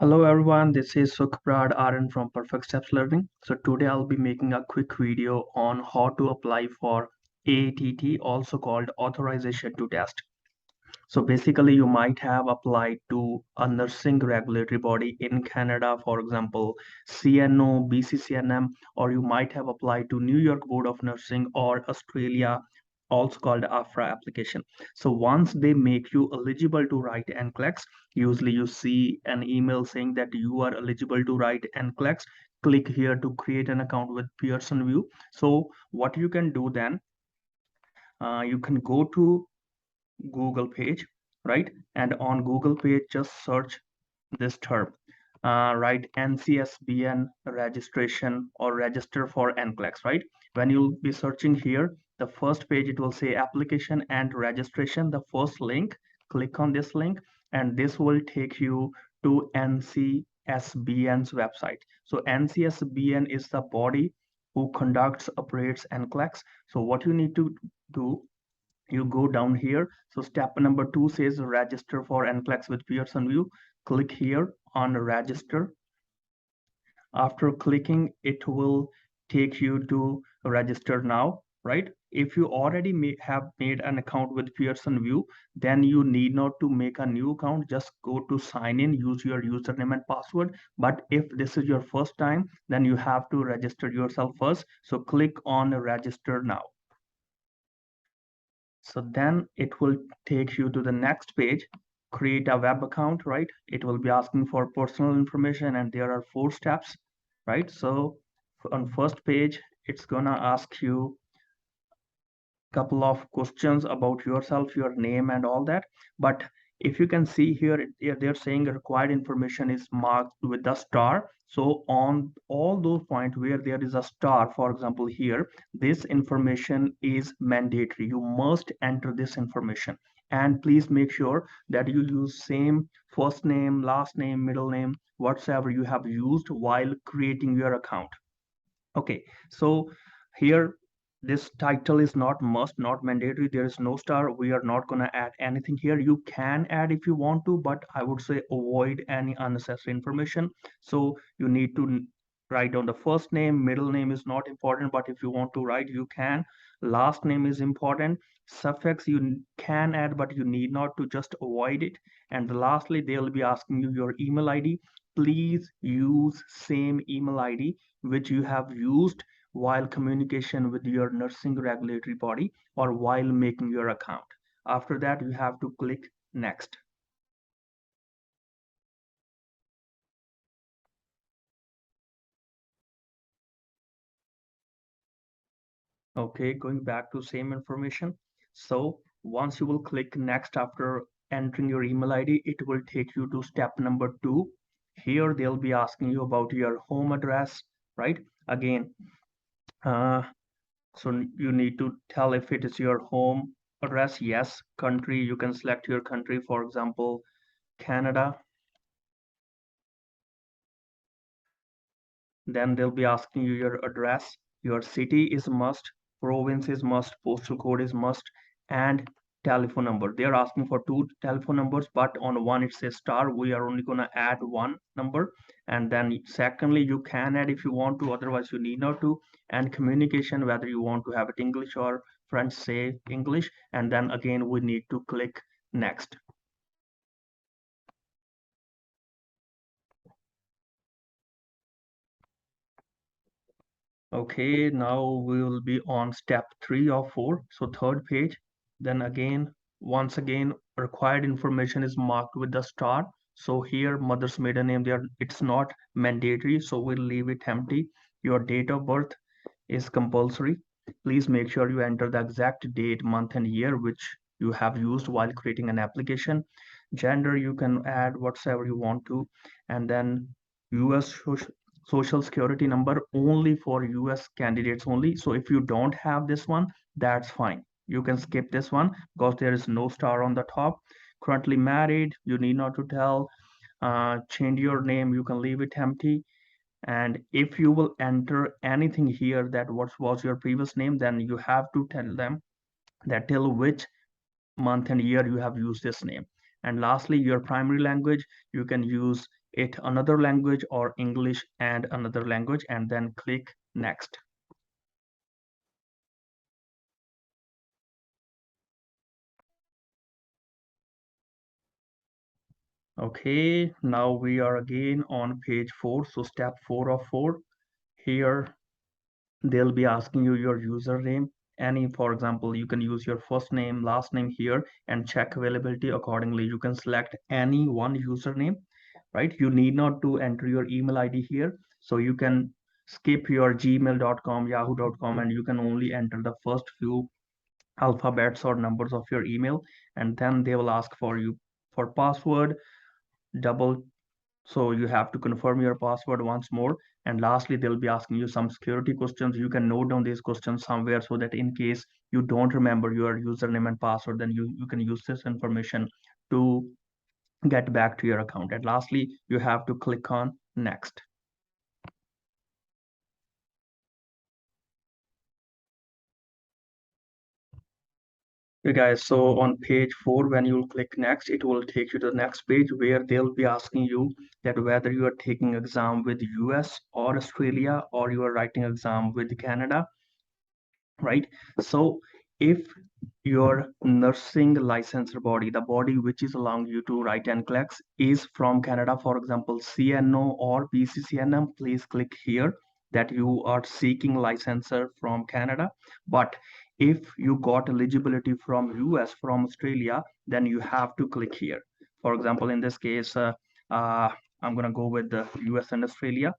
Hello everyone, this is Sukhprad RN from Perfect Steps Learning. So today I'll be making a quick video on how to apply for ATT, also called authorization to test. So basically you might have applied to a nursing regulatory body in Canada, for example, CNO, BCCNM, or you might have applied to New York Board of Nursing or Australia, also called AFRA application. So once they make you eligible to write Nclex, usually you see an email saying that you are eligible to write Nclex. Click here to create an account with Pearson VUE. So what you can do then, you can go to Google page, right? And on Google page, just search this term, right? NCSBN registration or register for Nclex, right? When you'll be searching here, the first page, it will say application and registration. The first link, click on this link, and this will take you to NCSBN's website. So NCSBN is the body who conducts, operates Nclex. So what you need to do, you go down here. So step number 2 says register for Nclex with Pearson VUE. Click here on register. After clicking, it will take you to register now, right? If you already have made an account with Pearson VUE, then you need not to make a new account. Just go to sign in, use your username and password. But if this is your first time, then you have to register yourself first. So click on register now. So then it will take you to the next page, create a web account, right? It will be asking for personal information and there are 4 steps, right? So on first page, it's gonna ask you a couple of questions about yourself, your name and all that. But if you can see here, they're saying required information is marked with the star. So on all those points where there is a star, for example, here, this information is mandatory. You must enter this information. And please make sure that you use same first name, last name, middle name, whatsoever you have used while creating your account. Okay, so here this title is not must, not mandatory. There is no star. We are not going to add anything here. You can add if you want to, but I would say avoid any unnecessary information. So you need to write down the first name, middle name is not important, but if you want to write, you can. Last name is important. Suffix you can add, but you need not to, just avoid it. And lastly, they'll be asking you your email ID. Please use same email ID which you have used while communication with your nursing regulatory body or while making your account. After that, you have to click next. Okay, going back to same information. So once you will click next after entering your email ID, it will take you to step number 2. Here they'll be asking you about your home address, right? Again, so you need to tell if it is your home address. Yes. Country, you can select your country, for example, Canada. Then they'll be asking you your address. Your city is must, province is must, postal code is must, and telephone number. They are asking for 2 telephone numbers, but on one it says star. We are only going to add 1 number. And then secondly, you can add if you want to, otherwise you need not to. And communication, whether you want to have it English or French, say English. And then again, we need to click next. Okay, now we will be on step 3 or 4. So third page, then again, once again, required information is marked with the star. So here, mother's maiden name, there, it's not mandatory, so we'll leave it empty. Your date of birth is compulsory. Please make sure you enter the exact date, month, and year which you have used while creating an application. Gender, you can add whatsoever you want to, and then US social security number only for US candidates only. So if you don't have this one, that's fine. You can skip this one because there is no star on the top. Currently married, you need not to tell. Change your name, you can leave it empty. And if you will enter anything here that what was your previous name, then you have to tell them that till which month and year you have used this name. And lastly, your primary language, you can use it another language or English and another language, and then click next. Okay, now we are again on page 4. So step 4 of 4. Here they'll be asking you your username. Any, for example, you can use your first name, last name here, and check availability accordingly. You can select any one username, right? You need not to enter your email ID here. So you can skip your gmail.com, yahoo.com, and you can only enter the first few alphabets or numbers of your email, and then they will ask for you for password double, so you have to confirm your password once more. And lastly, they'll be asking you some security questions. You can note down these questions somewhere so that in case you don't remember your username and password, then you can use this information to get back to your account. And lastly, you have to click on next. Okay guys, so on page 4, when you click next, it will take you to the next page where they'll be asking you that whether you are taking exam with US or Australia, or you are writing exam with Canada, right? So if your nursing licensor body, the body which is allowing you to write Nclex, is from Canada, for example, CNO or PCCNM, please click here that you are seeking licensor from Canada. But if you got eligibility from US, from Australia, then you have to click here. For example, in this case, I'm gonna go with the US and Australia.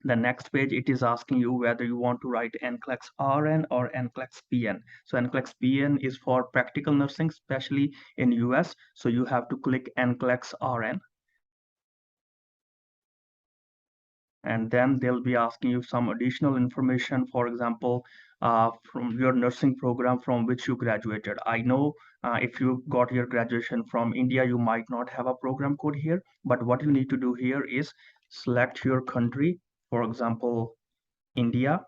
The next page, it is asking you whether you want to write Nclex RN or Nclex PN. So Nclex PN is for practical nursing, especially in US. So you have to click Nclex RN. And then they'll be asking you some additional information, for example, from your nursing program from which you graduated. I know if you got your graduation from India, you might not have a program code here, but what you need to do here is select your country, for example, India,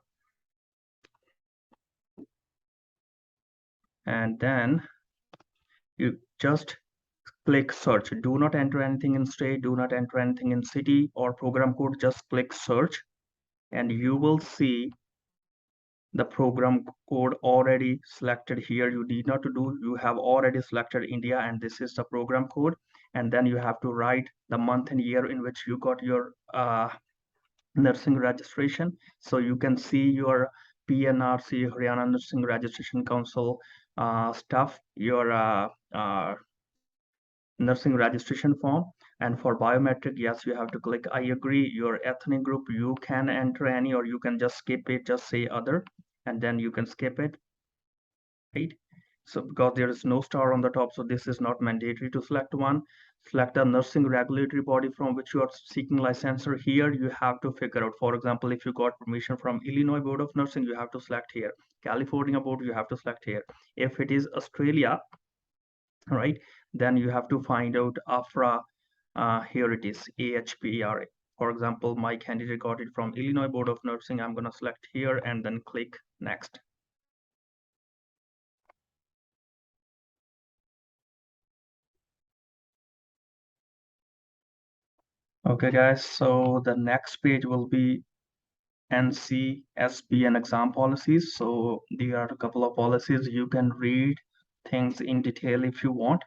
and then you just click search. Do not enter anything in state, do not enter anything in city or program code, just click search, and you will see the program code already selected here. You need not to do, you have already selected India, and this is the program code. And then you have to write the month and year in which you got your nursing registration. So you can see your PNRC, Haryana Nursing Registration Council stuff, your nursing registration form. And for biometric, yes, you have to click I agree. Your ethnic group, you can enter any, or you can just skip it, just say other, and then you can skip it, right? So because there is no star on the top, so this is not mandatory to select one. Select a nursing regulatory body from which you are seeking licensure. Here you have to figure out, for example, if you got permission from Illinois Board of Nursing, you have to select here. California Board, you have to select here. If it is Australia, right, then you have to find out AFRA. Here it is, AHPRA. For example, my candidate got it from Illinois Board of Nursing. I'm going to select here and then click next. Okay guys, so the next page will be NCSP exam policies. So there are a couple of policies. You can read things in detail if you want.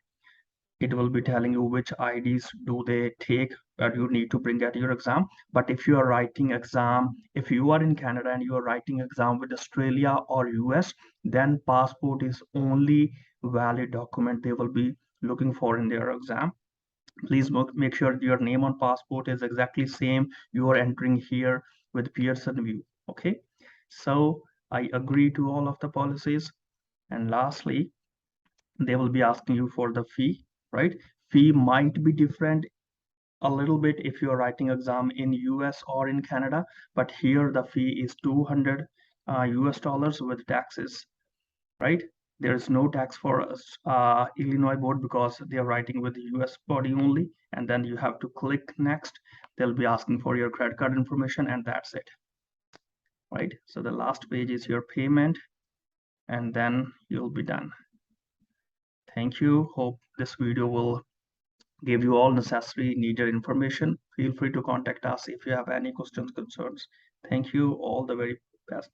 It will be telling you which IDs do they take that you need to bring at your exam. But if you are writing exam, if you are in Canada and you are writing exam with Australia or US, then passport is only valid document they will be looking for in their exam. Please make sure your name on passport is exactly same you are entering here with Pearson VUE. Okay, so I agree to all of the policies. And lastly, they will be asking you for the fee, right? Fee might be different a little bit if you're writing exam in US or in Canada, but here the fee is 200 US dollars with taxes, right? There is no tax for us, Illinois board, because they are writing with the US body only. And then you have to click next. They'll be asking for your credit card information, and that's it, right? So the last page is your payment, and then you'll be done. Thank you. Hope this video will give you all necessary needed information. Feel free to contact us if you have any questions, concerns. Thank you. All the very best.